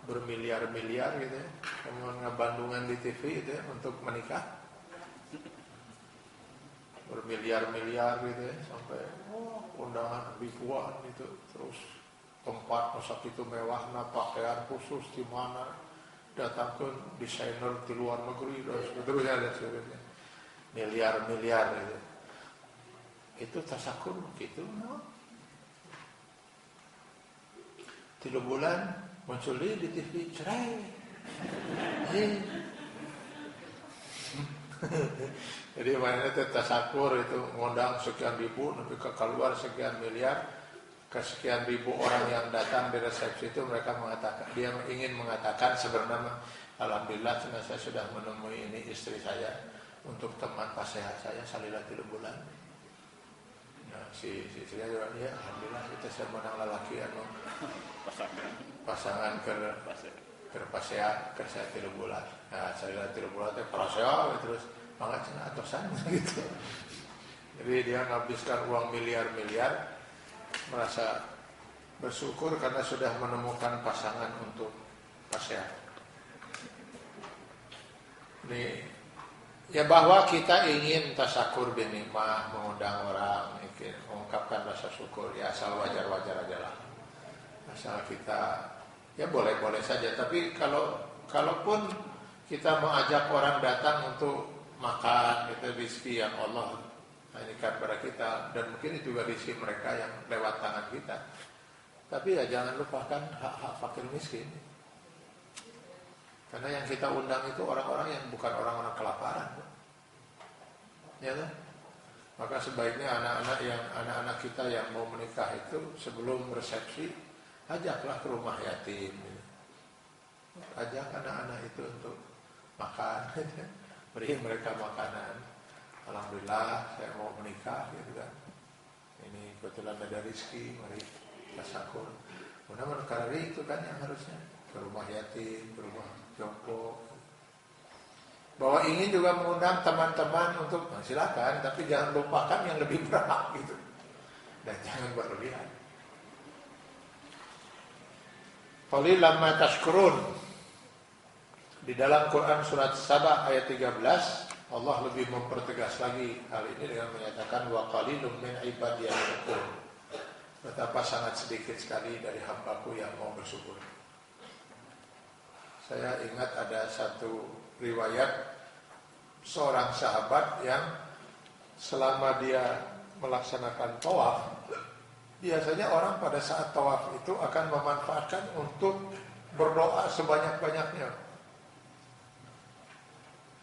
bermiliar-miliar gitu ya, ngabandungan di TV gitu ya untuk menikah, bermiliar-miliar gitu ya, sampai undangan ribuan gitu, terus tempat masa itu mewah, pakaian khusus di mana, datangkan desainer di luar negeri dan seterusnya, miliar-miliar gitu. Itu tasakur gitu, no? 3 bulan muncul di TV cerai. Jadi mainnya itu tasakur, itu ngundang sekian ribu, nanti keluar sekian miliar, ke sekian ribu orang yang datang di resepsi itu mereka mengatakan, dia ingin mengatakan sebenarnya, alhamdulillah saya sudah menemui ini istri saya untuk teman pasehat saya salilah 3 bulan. Nah, si istrinya juga, ya alhamdulillah kita saya menang lelaki anu pasangan ke pasehat ke saya 3 bulan. Nah, salilah 3 bulan teh prasehat terus banget cenah atosan gitu. Jadi dia menghabiskan uang miliar-miliar, merasa bersyukur karena sudah menemukan pasangan untuk pasehat. Ini ya bahwa kita ingin tasakur binikmah, mengundang orang, mengungkapkan rasa syukur, ya asal wajar-wajar aja lah. Asal kita ya boleh-boleh saja. Tapi kalaupun kita mengajak orang datang untuk makan, itu rezeki yang Allah berikan kepada kita, dan mungkin itu juga rezeki mereka yang lewat tangan kita. Tapi ya jangan lupakan hak-hak fakir miskin. Karena yang kita undang itu orang-orang yang bukan orang-orang kelaparan. Ya kan? Maka sebaiknya anak-anak kita yang mau menikah itu sebelum resepsi ajaklah ke rumah yatim. Ajak anak-anak itu untuk makan, beri mereka makanan. Alhamdulillah saya mau menikah gitu kan. Ini kebetulan ada rezeki, mari tasakur. Mudah-mudahan karena itu kan yang harusnya ke rumah yatim, ke rumah jompo. Bahwa ingin juga mengundang teman-teman untuk silakan, tapi jangan lupakan yang lebih berat gitu. Dan jangan berlebihan. Qalilan ma tashkurun. Di dalam Quran surat Saba ayat 13, Allah lebih mempertegas lagi hal ini dengan menyatakan wa qalilum min ibadiyas syakur. Betapa sangat sedikit sekali dari hambaku yang mau bersyukur. Saya ingat ada satu riwayat seorang sahabat yang selama dia melaksanakan tawaf, biasanya orang pada saat tawaf itu akan memanfaatkan untuk berdoa sebanyak-banyaknya.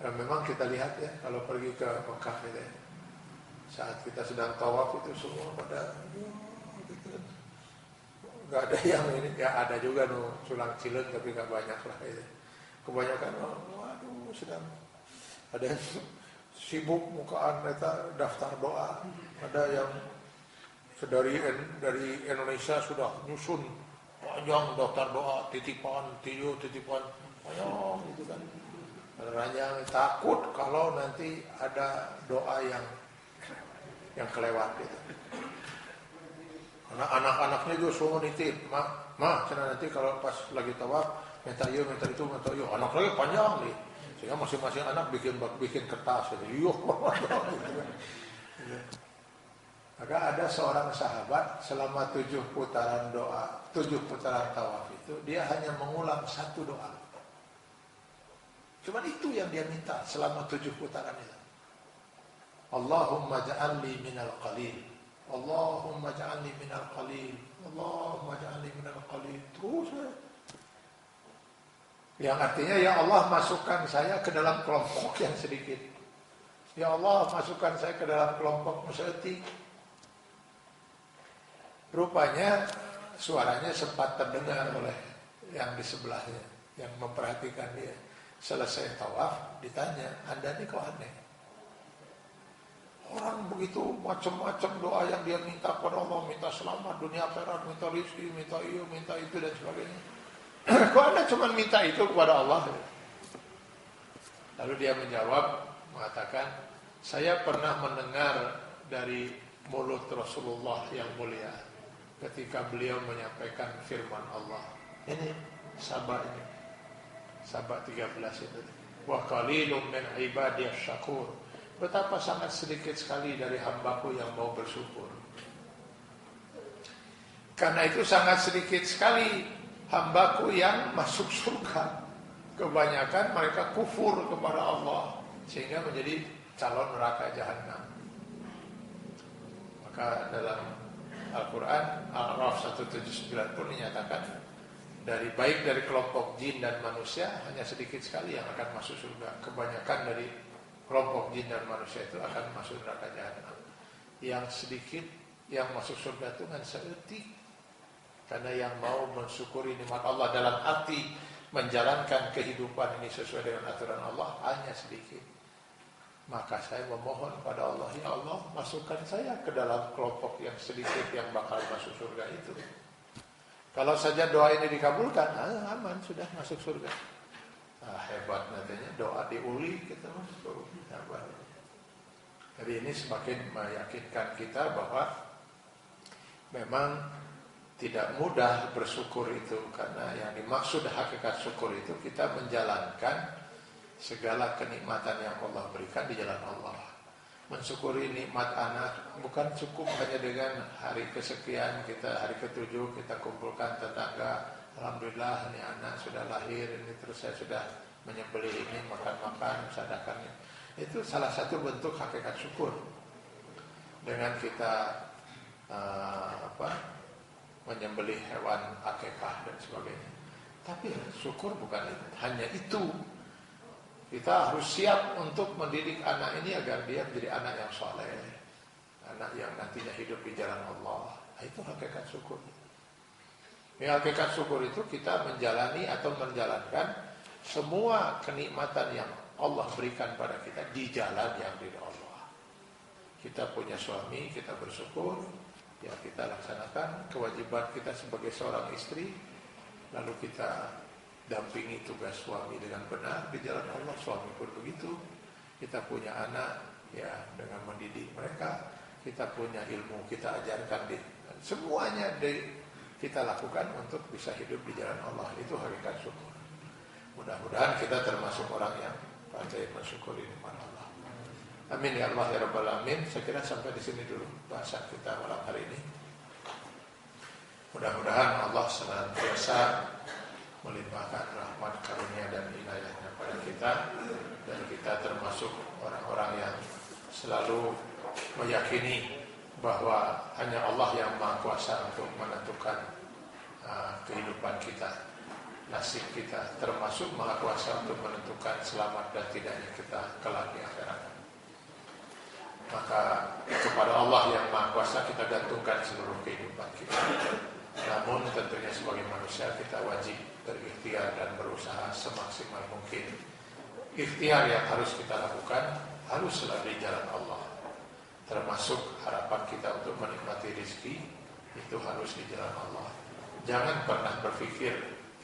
Dan memang kita lihat ya, kalau pergi ke Mekah gitu ya, saat kita sedang tawaf itu semua pada gitu. Gak ada yang ini, ya ada juga sulang cileng tapi gak banyak lah gitu. Kebanyakan waduh sedang ada yang sibuk mukaan mereka daftar doa, ada yang dari Indonesia sudah nyusun panjang daftar doa, titipan panjang gitu kan. Ranjang takut kalau nanti ada doa yang kelewat gitu. Karena anak-anaknya juga semua nitip, cina nanti kalau pas lagi tawaf minta itu, anak lagi panjang nih, sehingga masing-masing anak bikin kertas gitu. Maka ada seorang sahabat selama 7 putaran doa, 7 putaran tawaf itu dia hanya mengulang 1 doa. Cuma itu yang dia minta selama 7 putaran itu. Allahumma ja'alni minal qalil. Allahumma ja'alni minal qalil. Allahumma ja'alni minal qalil. Terus ya. Yang artinya ya Allah masukkan saya ke dalam kelompok yang sedikit. Ya Allah masukkan saya ke dalam kelompok musyrik. Rupanya suaranya sempat terdengar oleh yang di sebelahnya, yang memperhatikan dia. Selesai tawaf ditanya, Anda ini kok aneh? Orang begitu macam-macam doa yang dia minta kepada Allah, minta selamat dunia akhirat, minta rezeki, minta itu dan sebagainya. Kok Anda cuma minta itu kepada Allah? Lalu dia menjawab, mengatakan, saya pernah mendengar dari mulut Rasulullah yang mulia ketika beliau menyampaikan firman Allah. Ini Sabah ini. Sabah 13 itu. Wa qalilum min ibadiyas syakur. Betapa sangat sedikit sekali dari hambaku yang mau bersyukur. Karena itu sangat sedikit sekali hambaku yang masuk surga. Kebanyakan mereka kufur kepada Allah sehingga menjadi calon neraka jahanam. Maka dalam Al-Quran Al-A'raf 179 pun dinyatakan baik dari kelompok jin dan manusia hanya sedikit sekali yang akan masuk surga. Kebanyakan dari kelompok jin dan manusia itu akan masuk neraka jahanam. Yang sedikit yang masuk surga itu kan seetik. Karena yang mau mensyukuri nikmat Allah dalam arti menjalankan kehidupan ini sesuai dengan aturan Allah hanya sedikit. Maka saya memohon pada Allah, ya Allah masukkan saya ke dalam kelompok yang sedikit yang bakal masuk surga itu. Kalau saja doa ini dikabulkan, aman sudah masuk surga. Hebat nantinya doa diuli kita masuk. Jadi ini semakin meyakinkan kita bahwa memang tidak mudah bersyukur itu, karena yang dimaksud hakikat syukur itu kita menjalankan segala kenikmatan yang Allah berikan di jalan Allah. Mensyukuri nikmat anak bukan cukup hanya dengan hari kesekian kita, hari ke-7 kita kumpulkan tetangga, alhamdulillah ini anak sudah lahir, ini terus saya sudah menyembelih ini, makan-makan, sadaqahnya. Itu salah satu bentuk hakikat syukur. Dengan kita menyembelih hewan akikah dan sebagainya. Tapi syukur bukan hanya itu. Kita harus siap untuk mendidik anak ini agar dia menjadi anak yang saleh, anak yang nantinya hidup di jalan Allah. Itu hakikat syukur. Hakikat syukur itu kita menjalani atau menjalankan semua kenikmatan yang Allah berikan pada kita di jalan yang ridha Allah. Kita punya suami, kita bersyukur, ya kita laksanakan kewajiban kita sebagai seorang istri, lalu kita dampingi tugas suami dengan benar di jalan Allah. Suami pun begitu. Kita punya anak, ya dengan mendidik mereka. Kita punya ilmu, kita ajarkan semuanya kita lakukan untuk bisa hidup di jalan Allah. Itu hakikat syukur. Mudah-mudahan kita termasuk orang yang pandai mensyukuri nikmat Allah. Amin ya Allah ya Rabbal Alamin. Saya kira sampai di sini dulu bahasan kita malam hari ini. Mudah-mudahan Allah senantiasa melimpahkan rahmat karunia dan inayahnya pada kita, dan kita termasuk orang-orang yang selalu meyakini bahwa hanya Allah yang Maha Kuasa untuk menentukan kehidupan kita, nasib kita, termasuk Maha Kuasa untuk menentukan selamat dan tidaknya kita kelak di akhirat. Maka kepada Allah yang Maha Kuasa kita gantungkan seluruh kehidupan kita. Namun tentunya sebagai manusia kita wajib berikhtiar dan berusaha semaksimal mungkin. Ikhtiar yang harus kita lakukan harus selalu di jalan Allah. Termasuk harapan kita untuk menikmati rezeki itu harus di jalan Allah. Jangan pernah berpikir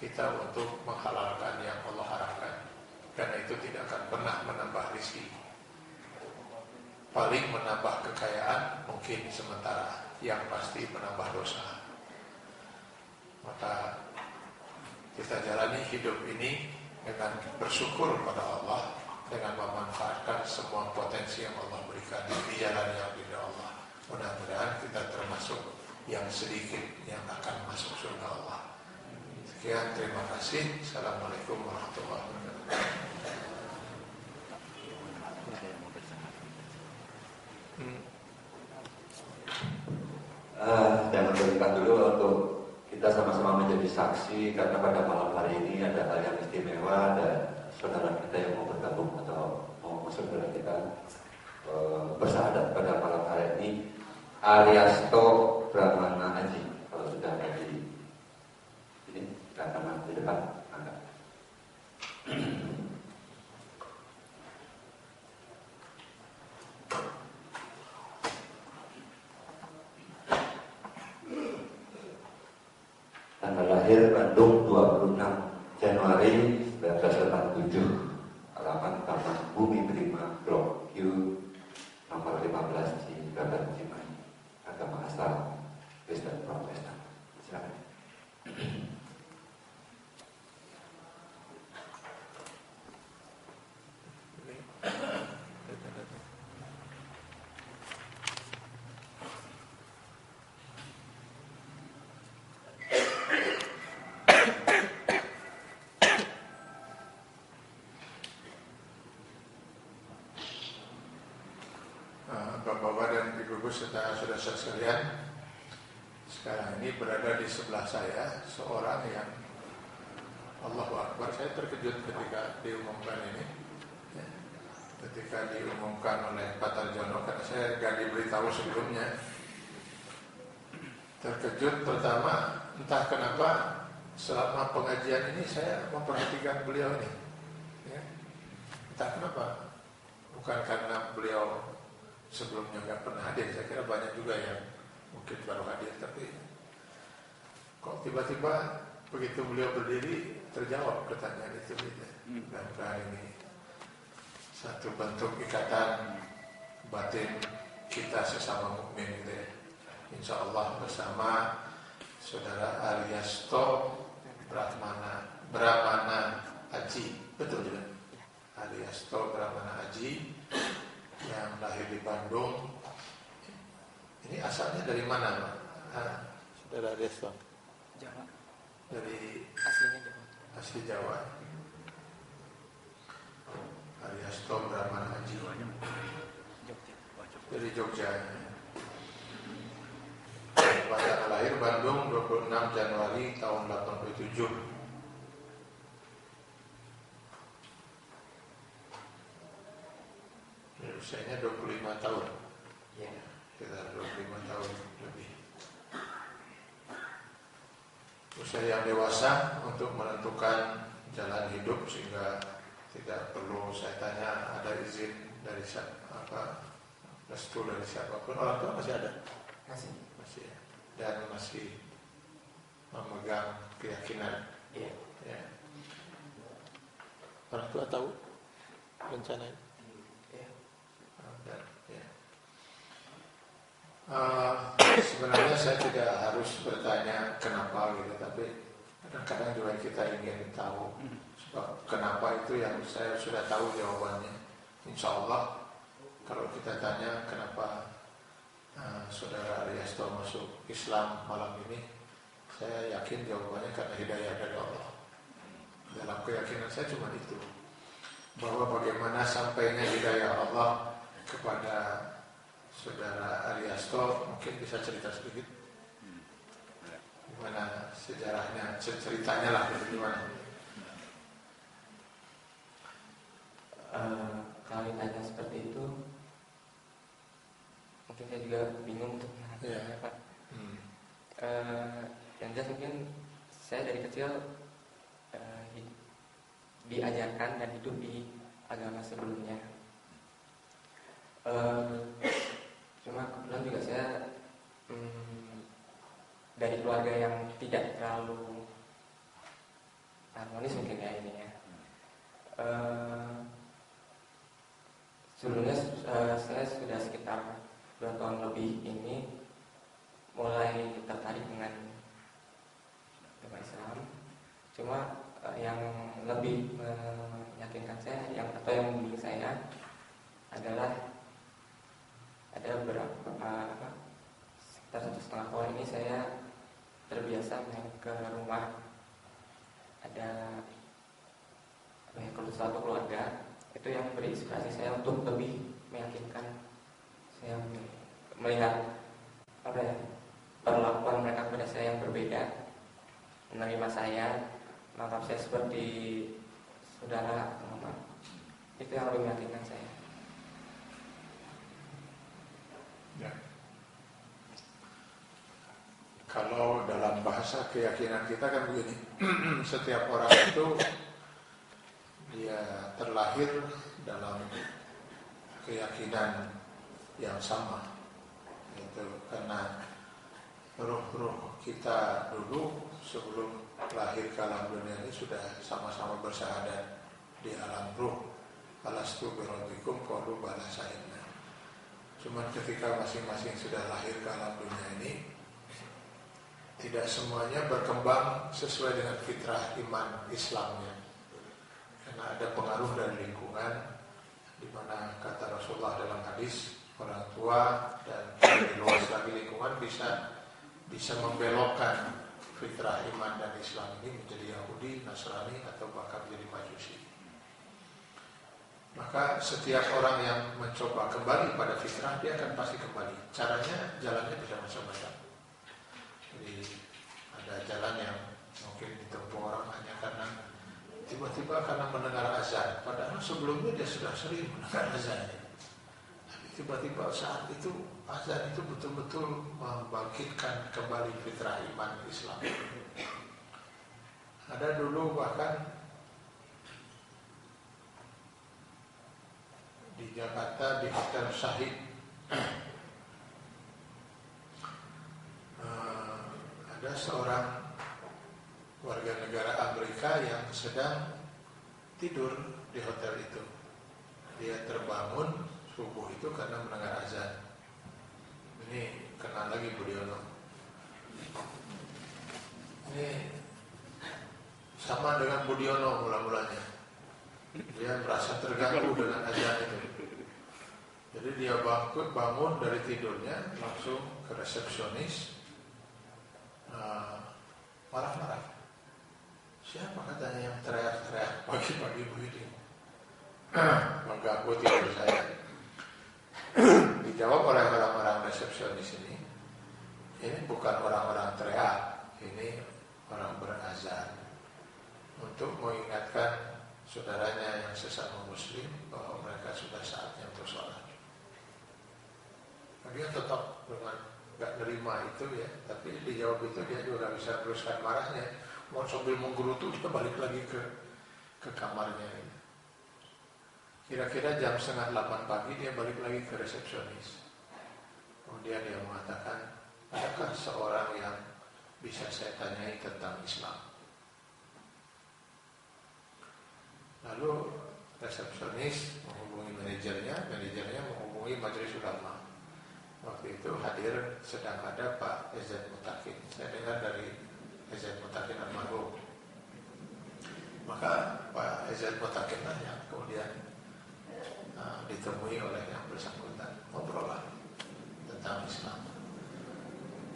kita untuk menghalalkan yang Allah haramkan, karena itu tidak akan pernah menambah rezeki. Paling menambah kekayaan mungkin sementara, yang pasti menambah dosa. Maka kita jalani hidup ini dengan bersyukur pada Allah, dengan memanfaatkan semua potensi yang Allah berikan di jalan yang ridha Allah. Mudah-mudahan kita termasuk yang sedikit yang akan masuk surga Allah. Sekian, terima kasih. Assalamualaikum warahmatullahi wabarakatuh. Jangan berikan dulu untuk kita sama-sama menjadi saksi, karena pada malam hari ini ada hal yang istimewa, dan saudara kita yang mau bergabung atau mau masuk dalam kita bersahadat pada malam hari ini, Aryasto Brahmana Aji. Kalau sudah ada di sini, silakan di depan Anda. Tanggal lahir Bandung 26 Januari 1987, alamat Taman Bumi Prima Blok Q nomor 15 di Babat Cimahi, agama asal Kristen Protestan. Silakan. saudara-saudara sekalian, sekarang ini berada di sebelah saya seorang yang Allahu Akbar, saya terkejut ketika diumumkan ini, ya, ketika diumumkan oleh Pak Tarjono, karena saya gak diberitahu sebelumnya. Terkejut pertama, entah kenapa selama pengajian ini saya memperhatikan beliau ini, ya. Entah kenapa, bukan karena beliau sebelumnya nggak pernah hadir. Saya kira banyak juga yang mungkin baru hadir, tapi kok tiba-tiba begitu beliau berdiri terjawab pertanyaan itu gitu. Dan hari ini satu bentuk ikatan batin kita sesama mukmin gitu ya. Insya Allah bersama saudara Aryasto Brahmana Aji, betul juga. Aryasto Brahmana Aji yang lahir di Bandung. Ini asalnya dari mana, Pak? Saudara Aryasto? Jawa. Dari Aslinya Jawa. asli Jawa. Aryasto Brahmana Aji. Jogja. Dari Jogja. Pada lahir Bandung 26 Januari tahun 87. Usianya 25 tahun. Ya. Sekitar 25 tahun lebih. Usia yang dewasa untuk menentukan jalan hidup, sehingga tidak perlu saya tanya ada izin dari siapa, restu dari siapapun. Orang tua masih ada? Masih. Masih ya. Dan masih memegang keyakinan. Iya. Ya. Orang tua tahu rencana ini? Iya. Dan, ya. Sebenarnya saya tidak harus bertanya kenapa gitu, tapi kadang-kadang juga kita ingin tahu sebab kenapa itu yang saya sudah tahu jawabannya. Insya Allah kalau kita tanya kenapa saudara Aryasto masuk Islam malam ini, saya yakin jawabannya karena hidayah dari Allah. Dalam keyakinan saya cuma itu, bahwa bagaimana sampainya hidayah Allah kepada saudara Aryasto, mungkin bisa cerita sedikit gimana sejarahnya, ceritanya lah, gimana? Kalau ditanya seperti itu, mungkin saya juga bingung untuk menjawabnya, Pak. Yang jelas mungkin saya dari kecil diajarkan dan hidup di agama sebelumnya. Cuma kebetulan juga saya dari keluarga yang tidak terlalu harmonis mungkin ya ini ya. Sebelumnya saya sudah sekitar 2 tahun lebih ini mulai tertarik dengan agama Islam. Cuma yang lebih meyakinkan saya atau yang membimbing saya adalah ada beberapa sekitar 1,5 tahun ini saya terbiasa main ke rumah ada suatu keluarga, itu yang berinspirasi saya untuk lebih meyakinkan. Saya melihat perlakuan mereka kepada saya yang berbeda, menerima saya, menganggap saya seperti saudara atau mama. Itu yang lebih meyakinkan saya. Ya. Kalau dalam bahasa keyakinan kita kan begini, setiap orang itu dia terlahir dalam keyakinan yang sama, itu karena ruh-ruh kita dulu sebelum lahir ke alam dunia ini sudah sama-sama bersyahadat di alam ruh. Alastu birabbikum qalu bala syahidna. Cuman ketika masing-masing sudah lahir ke alam dunia ini, tidak semuanya berkembang sesuai dengan fitrah iman Islamnya, karena ada pengaruh dari lingkungan, di mana kata Rasulullah dalam hadis, orang tua dan lebih luas lagi lingkungan bisa membelokkan fitrah iman dan Islam ini menjadi Yahudi, Nasrani, atau bahkan menjadi Majusi. Maka setiap orang yang mencoba kembali pada fitrah, dia akan pasti kembali. Caranya, jalannya bisa macam-macam. Jadi ada jalan yang mungkin ditempuh orang hanya karena tiba-tiba karena mendengar azan, padahal sebelumnya dia sudah sering mendengar azannya. Tapi tiba-tiba saat itu azan itu betul-betul membangkitkan kembali fitrah iman Islam. Ada dulu bahkan di Jakarta di Hotel Syahid ada seorang warga negara Amerika yang sedang tidur di hotel itu. Dia terbangun subuh itu karena mendengar azan. Ini kenal lagi Budiono. Ini sama dengan Budiono mula-mulanya. Dia merasa terganggu dengan azan itu. Jadi dia bangun dari tidurnya langsung ke resepsionis, marah-marah. Siapa katanya yang teriak-teriak pagi-pagi begini? Mengganggu tidur saya. Dijawab oleh orang-orang resepsionis ini bukan orang-orang teriak, ini orang berazan untuk mengingatkan saudaranya yang sesama muslim bahwa mereka sudah saatnya untuk sholat. Dia tetap dengan gak nerima itu ya, tapi dijawab itu dia juga bisa teruskan marahnya. Mau sambil menggerutu dia balik lagi ke kamarnya. Kira-kira jam 7:30 pagi dia balik lagi ke resepsionis. Kemudian dia mengatakan, adakah seorang yang bisa saya tanyai tentang Islam? Lalu resepsionis menghubungi manajernya menghubungi majelis ulama. Waktu itu hadir sedang ada Pak EZ Mutakin. Saya dengar dari EZ Mutakin almarhum. Maka Pak EZ Mutakin lah yang kemudian ditemui oleh yang bersangkutan. Ngobrol tentang Islam.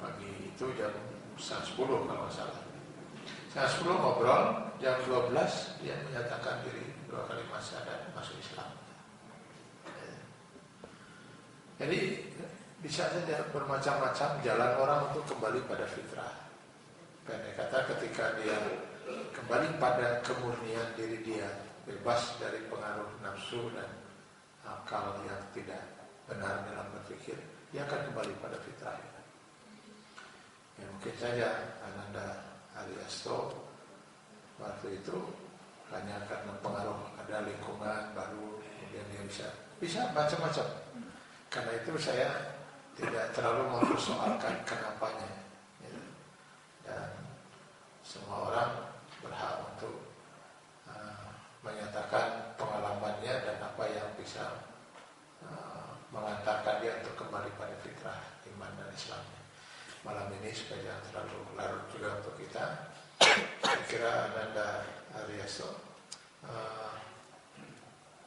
Pagi itu jam 10 kalau nggak salah. Jam 10 ngobrol, jam 12 dia menyatakan diri 2 kalimat syahadat masuk Islam. Jadi bisa saja bermacam-macam jalan orang untuk kembali pada fitrah. Pendek kata, ketika dia kembali pada kemurnian diri dia, bebas dari pengaruh nafsu dan akal yang tidak benar dalam berpikir, dia akan kembali pada fitrah. Ya, mungkin saja Ananda Ariasto waktu itu hanya karena pengaruh ada lingkungan baru, kemudian dia bisa macam-macam. Karena itu saya tidak terlalu mempersoalkan kenapanya, ya. Dan semua orang berhak untuk menyatakan pengalamannya dan apa yang bisa mengantarkan dia untuk kembali pada fitrah iman dan Islamnya. Malam ini supaya jangan terlalu larut juga untuk kita, saya kira Ananda Ariaso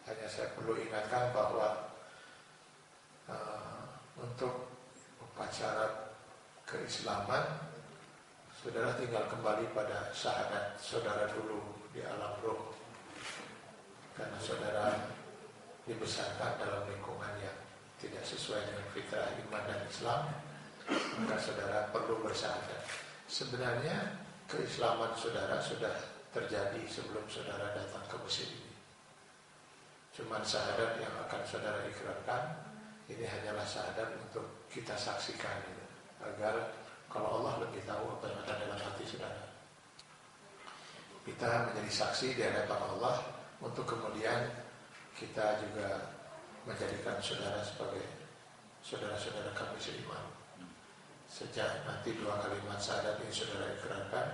hanya saya perlu ingatkan bahwa untuk upacara keislaman, saudara tinggal kembali pada syahadat saudara dulu di alam roh. Karena saudara dibesarkan dalam lingkungan yang tidak sesuai dengan fitrah iman dan Islam, maka saudara perlu bersyahadat. Sebenarnya keislaman saudara sudah terjadi sebelum saudara datang ke masjid ini. Cuman syahadat yang akan saudara ikrarkan ini hanyalah syahadat untuk kita saksikan, gitu, agar kalau Allah lebih tahu apa yang ada dalam hati saudara, kita menjadi saksi di hadapan Allah, untuk kemudian kita juga menjadikan saudara sebagai saudara-saudara kami seiman. Sejak nanti 2 kalimat syahadat ini saudara ikrarkan,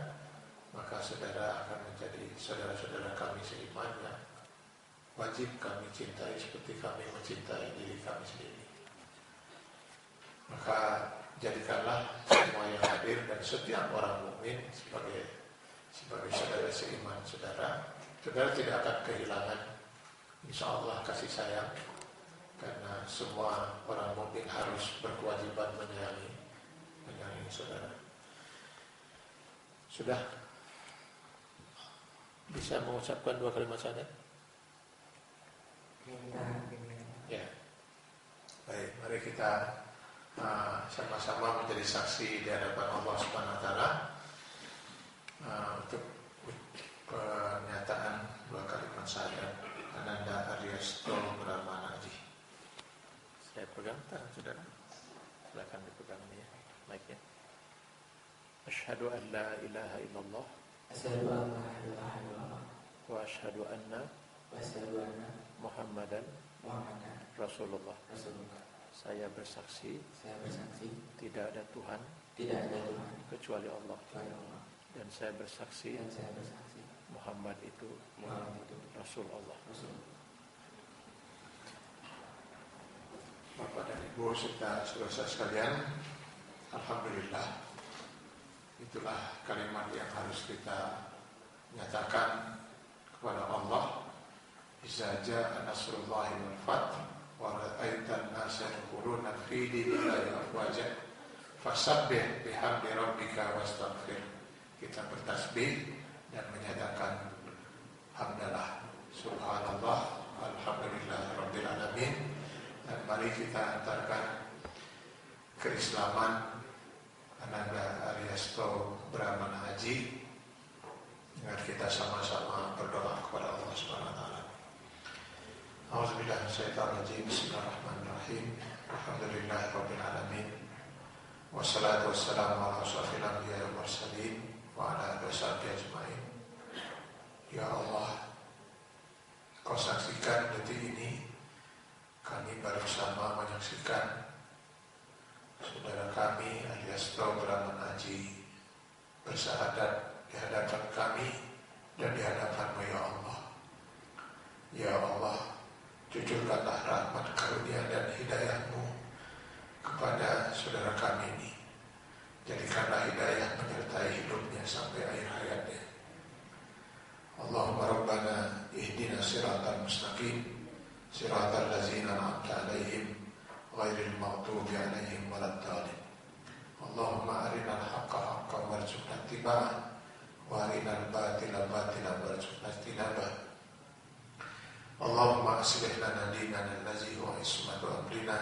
maka saudara akan menjadi saudara-saudara kami seiman yang wajib kami cintai seperti kami mencintai diri kami sendiri. Maka jadikanlah semua yang hadir dan setiap orang mukmin sebagai saudara seiman saudara. Saudara tidak akan kehilangan, insya Allah, kasih sayang, karena semua orang mukmin harus berkewajiban menyayangi saudara. Sudah bisa mengucapkan 2 kalimat syahadat? minta bimbingan. Ya. Baik, mari kita sama-sama menjadi saksi di hadapan Allah Subhanahu wa taala untuk pernyataan dua kalimat syahadat Ananda Aryasto Brahmana Haji. Saya pegang tangan saudara. Silakan dipegang ya, mic-nya. Asyhadu an la ilaha illallah. Asyhadu an la ilaha illallah. Wa asyhadu anna Muhammadan Rasulullah. Saya bersaksi tidak ada Tuhan kecuali Allah. Dan saya bersaksi Muhammad itu Rasul Allah. Bapak dan Ibu serta saudara sekalian, alhamdulillah, itulah kalimat yang harus kita nyatakan kepada Allah. Iza jaa nasrullahi wal fath wa ra'aitan nasa yadkhuluna fi dinillahi afwaja fasabbih bihamdi rabbika wastaghfir. Kita bertasbih dan menyatakan hamdalah, subhanallah, alhamdulillah rabbil alamin. Dan mari kita antarkan keislaman Ananda Aryasto Brahmana Haji agar kita sama-sama berdoa kepada Allah Subhanahu wa taala. A'udzubillahi minasyaitonir rajim. Bismillahirrahmanirrahim. Alhamdulillahirabbil alamin. Wassalatu wassalamu ala asyrofil anbiya'i wal mursalin wa ala alihi washabihi ajmain. Ya Allah, Kau saksikan detik ini kami baru sama menyaksikan saudara kami Aryasto Brahmana Haji bersahadat di hadapan kami dan di hadapan-Mu ya Allah. Ya Allah, jujurkanlah rahmat karunia dan hidayah-Mu kepada saudara kami ini. Jadikanlah hidayah menyertai hidupnya sampai akhir hayatnya. Allahumma Rabbana ihdina siratal mustaqim, siratal ladzina an'amta 'alaihim ghairil maghdubi 'alaihim waladdallin. Allahumma arinal haqqa haqqan warzuqna ittiba'ah wa arinal batila batilan warzuqna ijtinabah. Allahumma aslih lana dinana allazi huwa ismatu amrina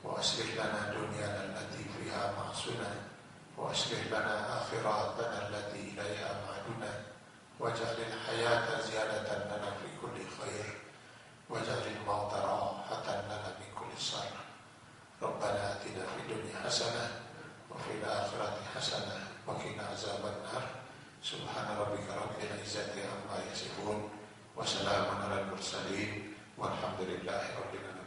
wa aslih lana dunyana allati fiha ma'suna wa aslih lana akhiratana allati ilaiha ma'aduna waj'alil hayata ziyadatan lana fi kulli khair waj'alil mauta rahatan lana min kulli shar. Rabbana atina fid dunya hasanah wa fil akhirati hasanah wa qina azabannar. Subhana rabbika rabbil izzati amma yasifun wa salamun alal mursalin walhamdulillahi rabbil alamin.